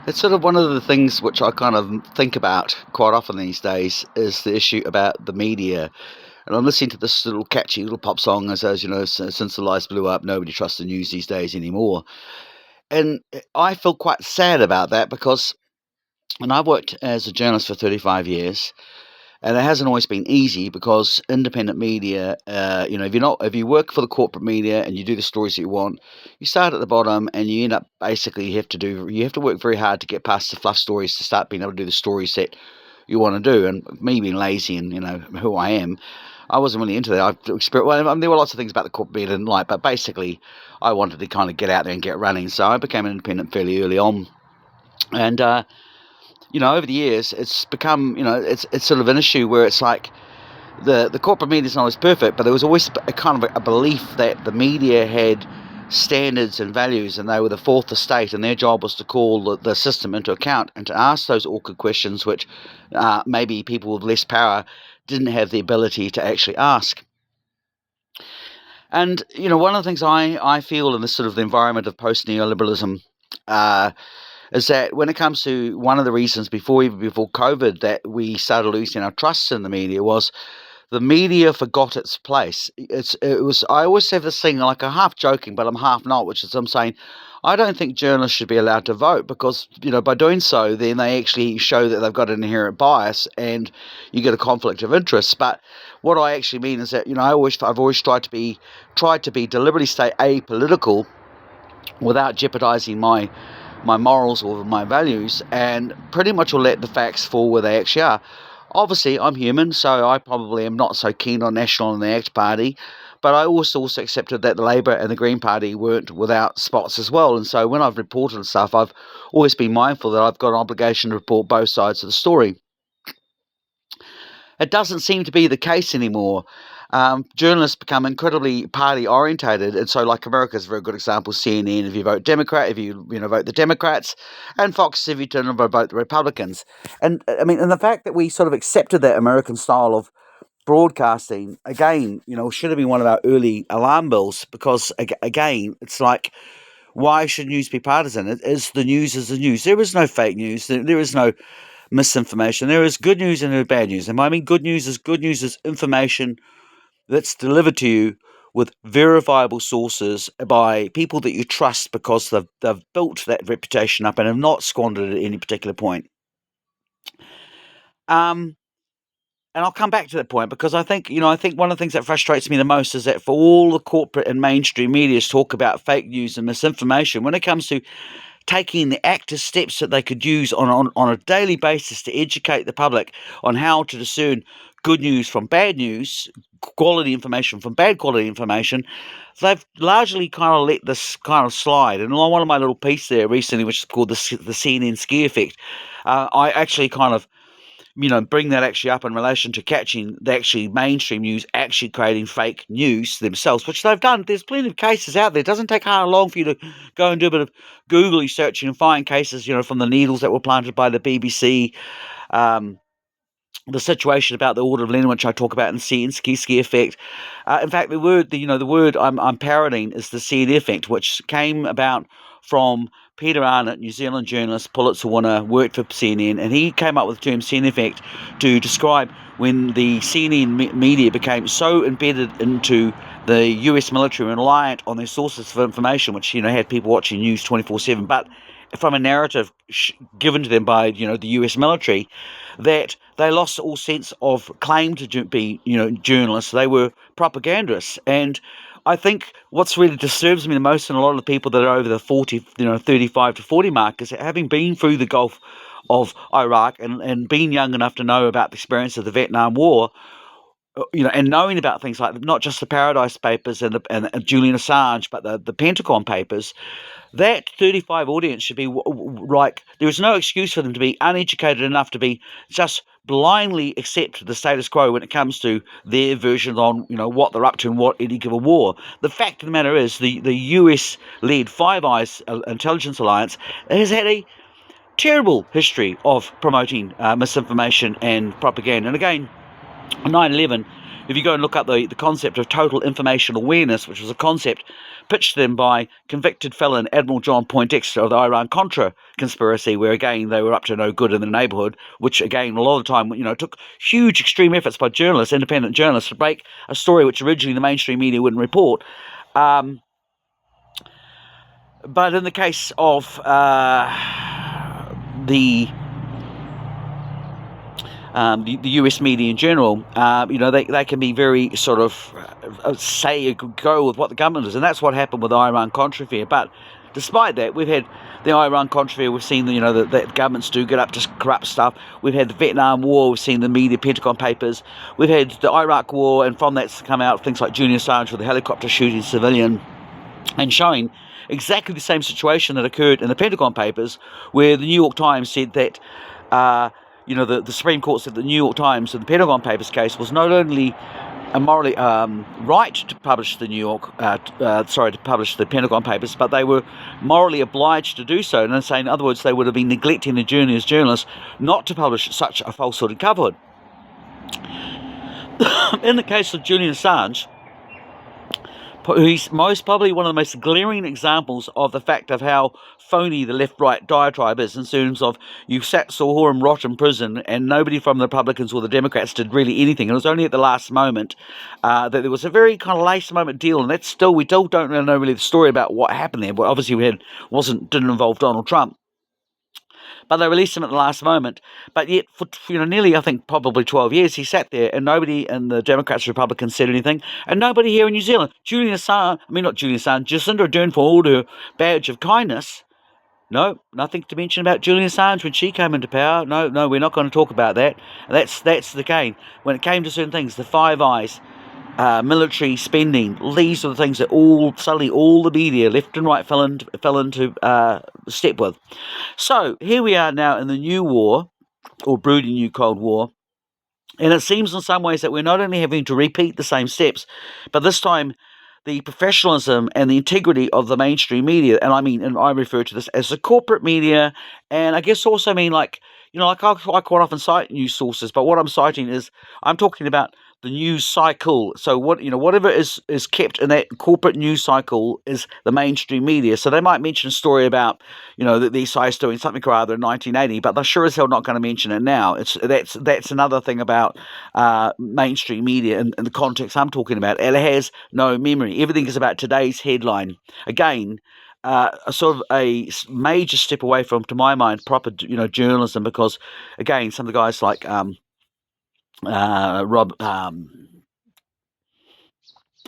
It's sort of one of the things which I kind of think about quite often these days is the issue about the media. And I'm listening to this little catchy little pop song that says, since the lights blew up, nobody trusts the news these days anymore. And I feel quite sad about that because, and I've worked as a journalist for 35 years, and it hasn't always been easy because independent media, if you work for the corporate media and you do the stories that you want, you start at the bottom and you end up basically you have to work very hard to get past the fluff stories to start being able to do the stories that you want to do. And me being lazy and who I am, I wasn't really into that. There were lots of things about the corporate media I didn't like, but basically I wanted to kind of get out there and get running. So I became an independent fairly early on, and over the years, it's become, it's sort of an issue where it's like the corporate media is not always perfect, but there was always a kind of a belief that the media had standards and values, and they were the fourth estate, and their job was to call the system into account and to ask those awkward questions, which maybe people with less power didn't have the ability to actually ask. And one of the things I feel in this sort of the environment of post neoliberalism. Is that when it comes to one of the reasons before COVID that we started losing our trust in the media was the media forgot its place. I always have this thing, like, I'm half joking, but I'm half not, which is I'm saying I don't think journalists should be allowed to vote because, by doing so, then they actually show that they've got an inherent bias and you get a conflict of interest. But what I actually mean is that, I've always tried to be deliberately stay apolitical without jeopardizing my morals or my values, and pretty much will let the facts fall where they actually are. Obviously, I'm human, so I probably am not so keen on National and the ACT Party, but I also accepted that the Labour and the Green Party weren't without spots as well. And so when I've reported stuff, I've always been mindful that I've got an obligation to report both sides of the story. It doesn't seem to be the case anymore. Journalists become incredibly party orientated, and so, like, America's a very good example. CNN, if you vote Democrat, if you vote the Democrats, and Fox, if you turn and vote the Republicans. And I mean, and the fact that we sort of accepted that American style of broadcasting again, should have been one of our early alarm bells, because again, it's like, why should news be partisan? The news is the news. There is no fake news. There is no misinformation. There is good news and there is bad news. And I mean good news is information that's delivered to you with verifiable sources by people that you trust because they've built that reputation up and have not squandered it at any particular point. And I'll come back to that point because I think one of the things that frustrates me the most is that for all the corporate and mainstream media talk about fake news and misinformation, when it comes to taking the active steps that they could use on a daily basis to educate the public on how to discern good news from bad news, quality information from bad quality information, they've largely kind of let this kind of slide. And on one of my little pieces there recently, which is called the CNN ski effect, I actually kind of bring that actually up in relation to catching the actually mainstream news actually creating fake news themselves, which they've done. There's plenty of cases out there. It doesn't take how long for you to go and do a bit of Googly searching and find cases, from the needles that were planted by the BBC, the situation about the Order of Lenin, which I talk about in ski effect. In fact, the word I'm parodying is the CNN effect, which came about from Peter Arnott, New Zealand journalist, Pulitzer winner, worked for CNN, and he came up with the term CNN effect to describe when the CNN media became so embedded into the US military and reliant on their sources for information, which had people watching news 24/7, but from a narrative given to them by the US military, that they lost all sense of claim to be journalists. They were propagandists. And I think what's really disturbs me the most in a lot of the people that are over the 40, 35 to 40 mark is that having been through the Gulf of Iraq and being young enough to know about the experience of the Vietnam War, and knowing about things like not just the Paradise Papers and Julian Assange, but the Pentagon Papers, that 35 audience should be like, there is no excuse for them to be uneducated enough to be just blindly accept the status quo when it comes to their versions on what they're up to and what any given war. The fact of the matter is the US-led Five Eyes intelligence alliance has had a terrible history of promoting misinformation and propaganda. And again, 9/11 if you go and look up the concept of total information awareness, which was a concept pitched to them by convicted felon Admiral John Poindexter of the Iran-Contra conspiracy, where again they were up to no good in the neighbourhood, which again a lot of the time took huge extreme efforts by journalists, independent journalists, to break a story which originally the mainstream media wouldn't report. But in the case of the US media in general, they can be very sort of go with what the government is, and that's what happened with the Iran-Contra affair. But despite that, we've had the Iran-Contra affair, we've seen that governments do get up to corrupt stuff. We've had the Vietnam War, we've seen the media, Pentagon Papers. We've had the Iraq War, and from that's come out things like Julian Assange with the helicopter shooting civilian, and showing exactly the same situation that occurred in the Pentagon Papers, where the New York Times said that the Supreme Court said the New York Times in the Pentagon Papers case was not only morally right to publish the to publish the Pentagon Papers, but they were morally obliged to do so. And in other words, they would have been neglecting the journey as journalists not to publish such a falsehood and coverhood. In the case of Julian Assange, he's most probably one of the most glaring examples of the fact of how phony the left-right diatribe is, in terms of you saw him rot in prison and nobody from the Republicans or the Democrats did really anything. And it was only at the last moment that there was a very kind of last moment deal, and that's still, we still don't really know the story about what happened there, but obviously didn't involve Donald Trump. But they released him at the last moment. But yet, for nearly, I think, probably 12 years, he sat there, and nobody in the Democrats, Republicans said anything, and nobody here in New Zealand. Jacinda Ardern, for all her badge of kindness, no, nothing to mention about Julian Assange when she came into power. No, we're not going to talk about that. That's the game. When it came to certain things, the Five Eyes, military spending, these are the things that suddenly all the media left and right fell into step with. So here we are now in the new war, or brooding new Cold War, and it seems in some ways that we're not only having to repeat the same steps, but this time the professionalism and the integrity of the mainstream media, and I refer to this as the corporate media, and I guess also I quite often cite news sources, but what I'm citing is, I'm talking about the news cycle. So whatever is kept in that corporate news cycle is the mainstream media. So they might mention a story about that these guys doing something or other in 1980, but they're sure as hell not going to mention it now. That's another thing about mainstream media in the context I'm talking about. It has no memory. Everything is about today's headline. Again, a sort of a major step away from, to my mind, proper journalism, because again, some of the guys like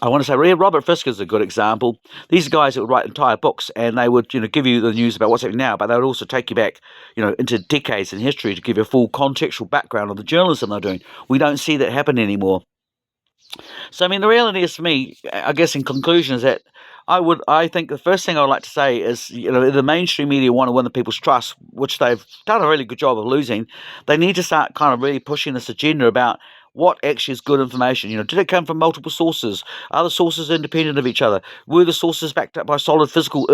Robert Fisk is a good example. These are guys that would write entire books, and they would give you the news about what's happening now, but they would also take you back into decades in history to give you a full contextual background of the journalism they're doing. We don't see that happen anymore. So the reality is, for me, I guess in conclusion, is that I think the first thing I would like to say is, the mainstream media want to win the people's trust, which they've done a really good job of losing. They need to start kind of really pushing this agenda about what actually is good information. Did it come from multiple sources? Are the sources independent of each other? Were the sources backed up by solid physical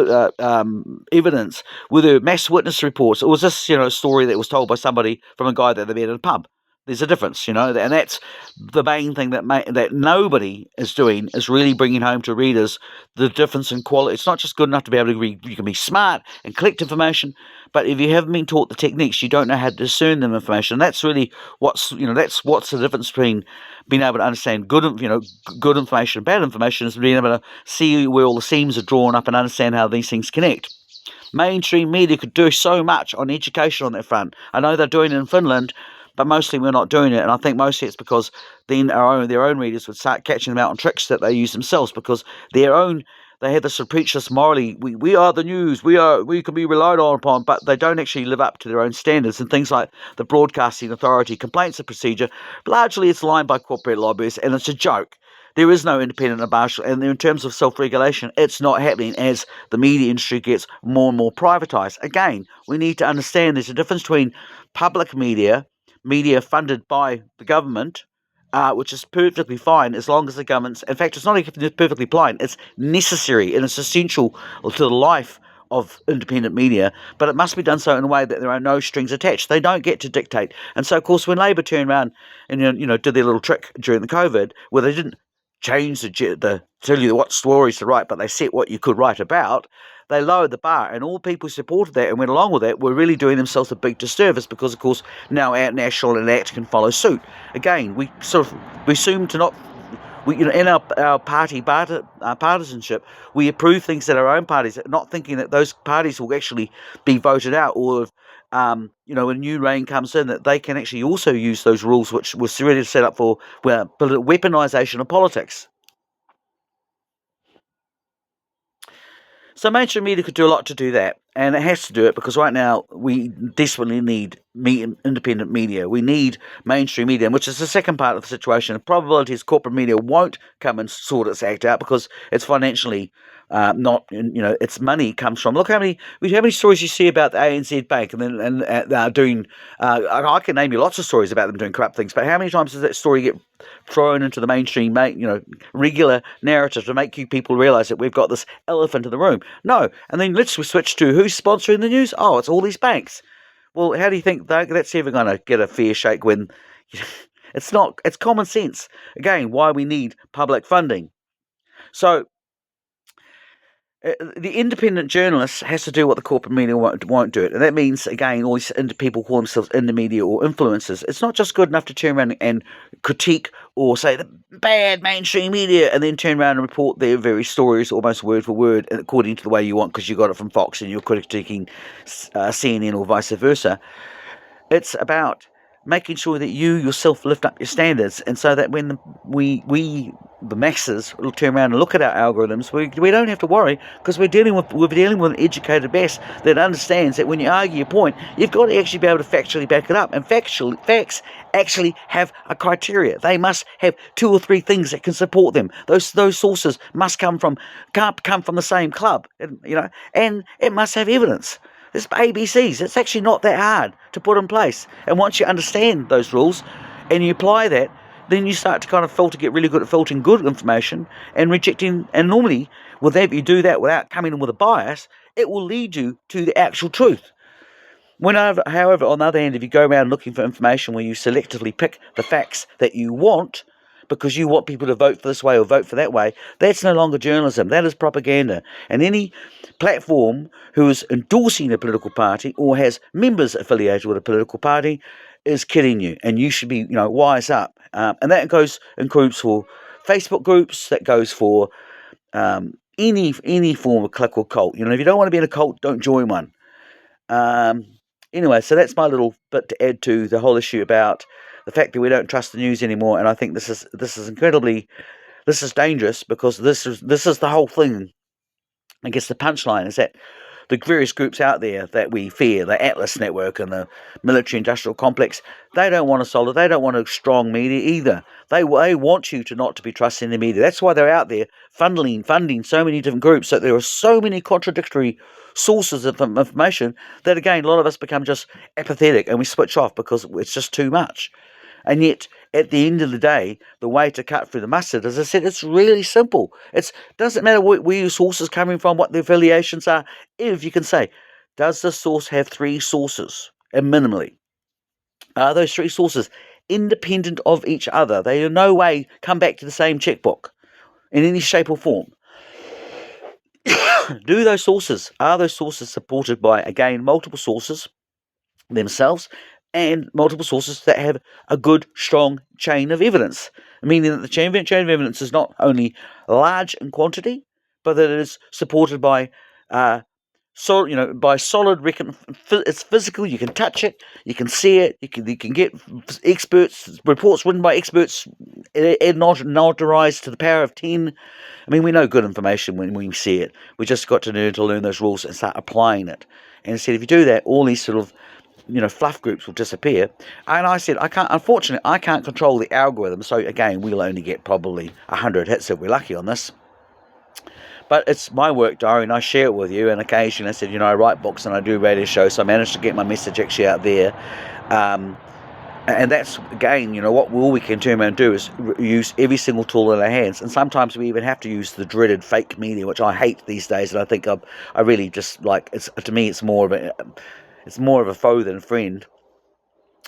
evidence? Were there mass witness reports? Or was this, a story that was told by somebody from a guy that they met at a pub? There's a difference, and that's the main thing that nobody is doing, is really bringing home to readers the difference in quality. It's not just good enough to be able to read. You can be smart and collect information, but if you haven't been taught the techniques, you don't know how to discern them information. And that's really what's the difference between being able to understand good information and bad information, is being able to see where all the seams are drawn up and understand how these things connect. Mainstream media could do so much on education on that front. I know they're doing it in Finland, but mostly we're not doing it, and I think mostly it's because then their own readers would start catching them out on tricks that they use themselves, because they have this preach morally, we are the news, we can be relied upon, but they don't actually live up to their own standards. And things like the Broadcasting Authority complaints and procedure, largely it's lined by corporate lobbyists, and it's a joke. There is no independent impartial, and in terms of self-regulation, it's not happening as the media industry gets more and more privatised. Again, we need to understand there's a difference between public media funded by the government, which is perfectly fine as long as the government's, in fact, it's not even perfectly fine, it's necessary and it's essential to the life of independent media, but it must be done so in a way that there are no strings attached. They don't get to dictate. And so, of course, when Labor turned around and did their little trick during the COVID, where they didn't change the tell you what stories to write, but they set what you could write about, they lowered the bar, and all people who supported that and went along with that were really doing themselves a big disservice, because, of course, now our National and ACT can follow suit. Again, we seem to not. In our party partisanship, we approve things that our own parties, not thinking that those parties will actually be voted out, or when new reign comes in, that they can actually also use those rules, which was really set up for weaponisation of politics. So mainstream media could do a lot to do that, and it has to do it because right now we desperately need independent media. We need mainstream media, which is the second part of the situation. The probability is corporate media won't come and sort its act out because it's financially not, its money comes from. Look how many stories you see about the ANZ Bank and doing. I can name you lots of stories about them doing corrupt things, but how many times does that story get thrown into the mainstream, regular narrative to make you people realise that we've got this elephant in the room? No, and then let's switch to who's sponsoring the news. Oh, it's all these banks. Well, how do you think that's ever going to get a fair shake when it's not? It's common sense. Again, why we need public funding. So the independent journalist has to do what the corporate media won't do it. And that means, again, all these people call themselves indie media or influencers. It's not just good enough to turn around and critique or say the bad mainstream media and then turn around and report their very stories almost word for word according to the way you want because you got it from Fox and you're critiquing CNN or vice versa. It's about making sure that you yourself lift up your standards, and so that when we the masses will turn around and look at our algorithms, we don't have to worry, because we're dealing with an educated mass that understands that when you argue your point, you've got to actually be able to factually back it up, and facts actually have a criteria. They must have 2 or 3 things that can support them. Those sources can't come from the same club, and it must have evidence. There's ABCs. It's actually not that hard to put in place. And once you understand those rules and you apply that, then you start to kind of get really good at filtering good information and rejecting. And normally, if you do that without coming in with a bias, it will lead you to the actual truth. However, on the other hand, if you go around looking for information where you selectively pick the facts that you want, because you want people to vote for this way or vote for that way, that's no longer journalism. That is propaganda. And any platform who is endorsing a political party or has members affiliated with a political party is kidding you. And you should be, wise up. And that goes in groups for Facebook groups. That goes for any form of clique or cult. If you don't want to be in a cult, don't join one. Anyway, so that's my little bit to add to the whole issue about the fact that we don't trust the news anymore, and I think this is dangerous, because this is the whole thing. I guess the punchline is that the various groups out there that we fear, the Atlas Network and the military-industrial complex, they don't want they don't want a strong media either. They want you not to be trusting the media. That's why they're out there funding so many different groups, so there are so many contradictory sources of information that, again, a lot of us become just apathetic and we switch off because it's just too much. And yet, at the end of the day, the way to cut through the mustard, as I said, it's really simple. It doesn't matter where your source is coming from, what the affiliations are. If you can say, does the source have 3 sources, and minimally? Are those 3 sources independent of each other? They in no way come back to the same checkbook in any shape or form. Are those sources supported by, again, multiple sources themselves, and multiple sources that have a good, strong chain of evidence, meaning that the chain of evidence is not only large in quantity, but that it is supported by solid reckon. It's physical. You can touch it. You can see it. You can get reports written by experts, notarized to the power of 10. I mean, we know good information when we see it. We just got to learn those rules and start applying it. And instead, if you do that, all these sort of fluff groups will disappear. And I said, unfortunately, I can't control the algorithm. So again, we'll only get probably 100 hits if we're lucky on this. But it's my work diary, and I share it with you. And occasionally I said, I write books and I do radio shows, so I managed to get my message actually out there. And that's, again, what all we can turn around and do is use every single tool in our hands. And sometimes we even have to use the dreaded fake media, which I hate these days. And I think I really just like, to me, it's more of a foe than a friend.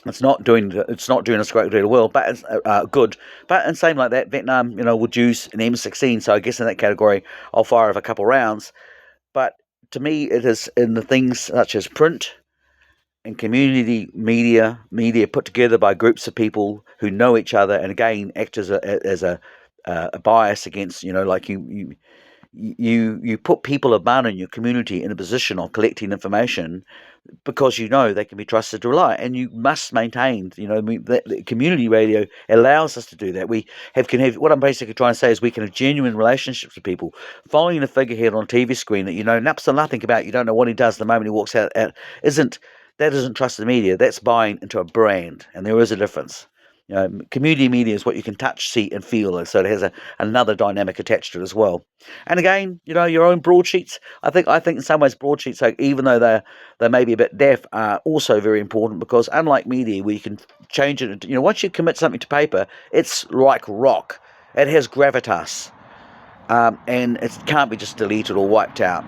It's not doing us a great deal of well, but it's good. But and same like that, Vietnam, would use an M16. So I guess in that category, I'll fire off a couple rounds. But to me, it is in the things such as print and community media put together by groups of people who know each other, and again act as a bias against, like you put people of man in your community in a position of collecting information because they can be trusted to rely, and you must maintain. That community radio allows us to do that. We can have, what I'm basically trying to say is, we can have genuine relationships with people. Following a figurehead on a TV screen that you know naps to nothing about, you don't know what he does the moment he walks out isn't trusted media. That's buying into a brand, and there is a difference. Community media is what you can touch, see, and feel, so it has another dynamic attached to it as well. And again, your own broadsheets. I think in some ways broadsheets, like, even though they may be a bit deaf, are also very important, because unlike media, where you can change it, once you commit something to paper, it's like rock. It has gravitas, and it can't be just deleted or wiped out.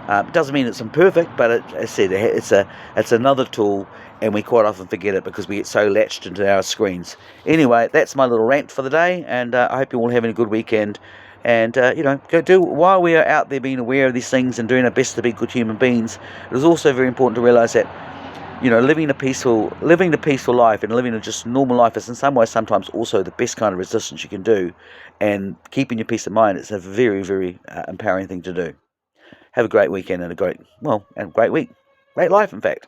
It doesn't mean it's imperfect, but as I said, it's another tool, and we quite often forget it because we get so latched into our screens. Anyway, that's my little rant for the day, and I hope you're all having a good weekend. And go do, while we are out there being aware of these things and doing our best to be good human beings, it is also very important to realise that living the peaceful life and living a just normal life is in some ways sometimes also the best kind of resistance you can do, and keeping your peace of mind is a very, very empowering thing to do. Have a great weekend and a great week. Great life, in fact.